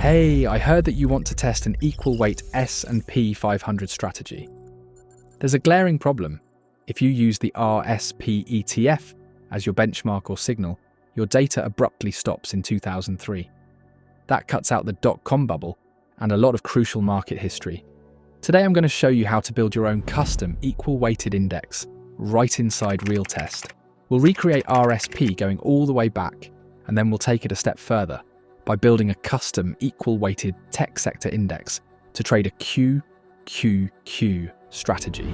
Hey, I heard that you want to test an equal weight S&P 500 strategy. There's a glaring problem. If you use the RSP ETF as your benchmark or signal, your data abruptly stops in 2003. That cuts out the dot-com bubble and a lot of crucial market history. Today I'm going to show you how to build your own custom equal weighted index right inside RealTest. We'll recreate RSP going all the way back, and then we'll take it a step further by building a custom equal-weighted tech sector index to trade a QQQ strategy.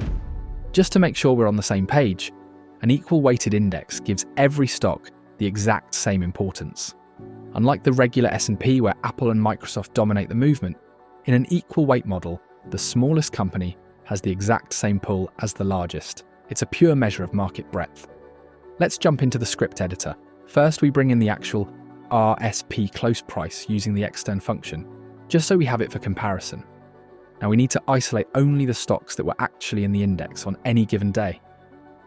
Just to make sure we're on the same page, an equal-weighted index gives every stock the exact same importance. Unlike the regular S&P where Apple and Microsoft dominate the movement, in an equal-weight model, the smallest company has the exact same pull as the largest. It's a pure measure of market breadth. Let's jump into the script editor. First, we bring in the actual RSP close price using the extern function, just so we have it for comparison. Now we need to isolate only the stocks that were actually in the index on any given day.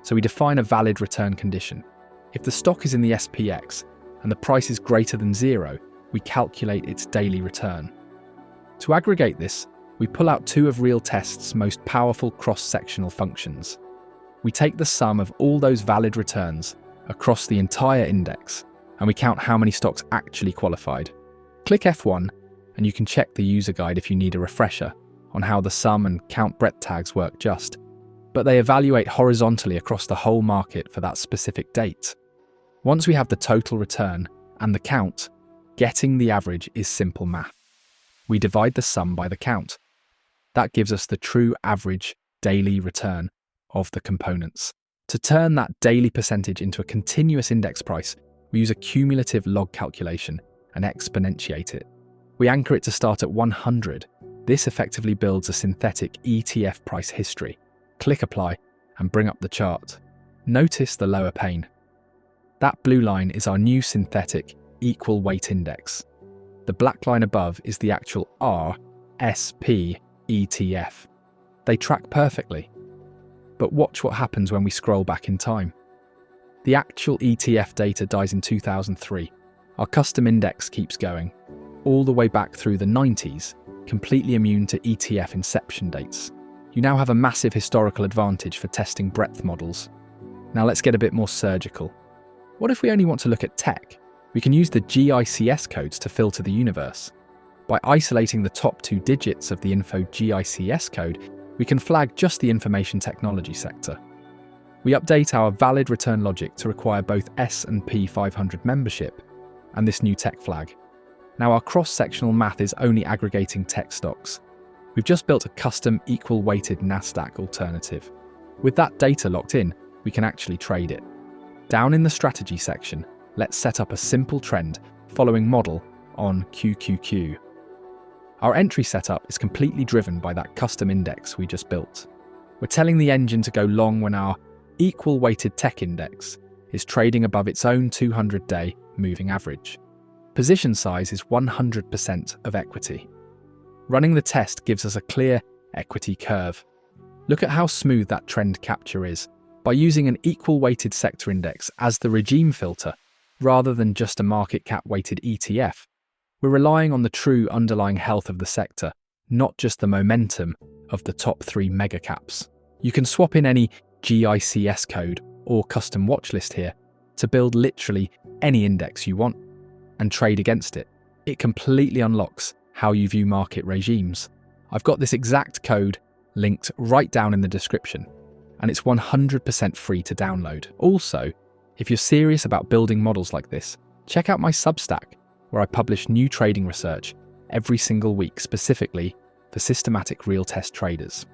So we define a valid return condition. If the stock is in the SPX and the price is greater than 0, we calculate its daily return. To aggregate this, we pull out two of RealTest's most powerful cross-sectional functions. We take the sum of all those valid returns across the entire index, and we count how many stocks actually qualified. Click F1 and you can check the user guide if you need a refresher on how the sum and count breadth tags work but they evaluate horizontally across the whole market for that specific date. Once we have the total return and the count, getting the average is simple math. We divide the sum by the count. That gives us the true average daily return of the components. To turn that daily percentage into a continuous index price, we use a cumulative log calculation and exponentiate it. We anchor it to start at 100. This effectively builds a synthetic ETF price history. Click Apply and bring up the chart. Notice the lower pane. That blue line is our new synthetic equal weight index. The black line above is the actual RSP ETF. They track perfectly. But watch what happens when we scroll back in time. The actual ETF data dies in 2003. Our custom index keeps going, all the way back through the 90s, completely immune to ETF inception dates. You now have a massive historical advantage for testing breadth models. Now let's get a bit more surgical. What if we only want to look at tech? We can use the GICS codes to filter the universe. By isolating the top 2 digits of the info GICS code, we can flag just the information technology sector. We update our valid return logic to require both S&P 500 membership and this new tech flag. Now our cross-sectional math is only aggregating tech stocks. We've just built a custom equal-weighted NASDAQ alternative. With that data locked in, we can actually trade it. Down in the strategy section, let's set up a simple trend following model on QQQ. Our entry setup is completely driven by that custom index we just built. We're telling the engine to go long when our equal-weighted tech index is trading above its own 200-day moving average. Position size is 100% of equity. Running the test gives us a clear equity curve. Look at how smooth that trend capture is. By using an equal-weighted sector index as the regime filter, rather than just a market cap-weighted ETF, we're relying on the true underlying health of the sector, not just the momentum of the top 3 mega caps. You can swap in any GICS code or custom watchlist here to build literally any index you want and trade against it. It completely unlocks how you view market regimes. I've got this exact code linked right down in the description, and it's 100% free to download. Also, if you're serious about building models like this, check out my Substack, where I publish new trading research every single week specifically for systematic RealTest traders.